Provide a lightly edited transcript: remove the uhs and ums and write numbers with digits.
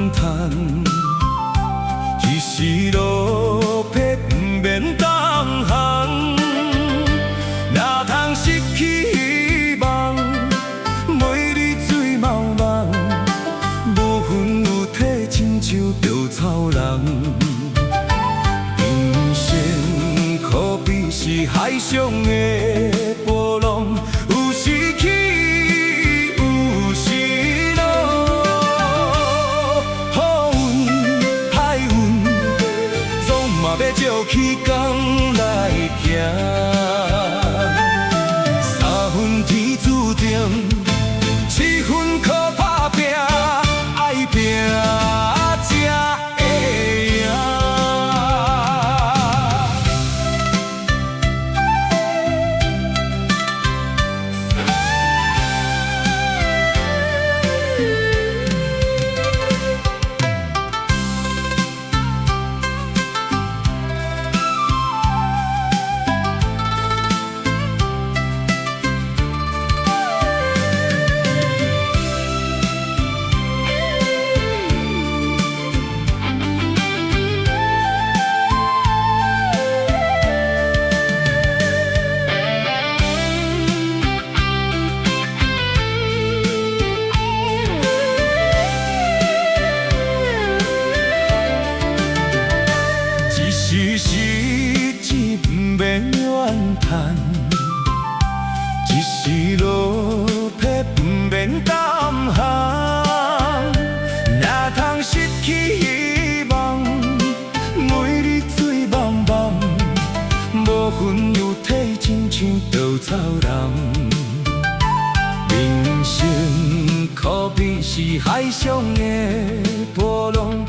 叹，一时落魄不免当行，哪通失去希望？每日醉茫茫，无魂有体，亲像稻草人。人生可比是海上的波浪，有时起，有时落。好运歹运，总嘛要照起工来行。三分天注定，七分靠打拼，爱拼才会赢。一时志不免怨叹，一时落魄不免胆寒。哪通失去希望？每日醉茫茫，无魂有体，亲像稻草人。人生可比是海上的波浪。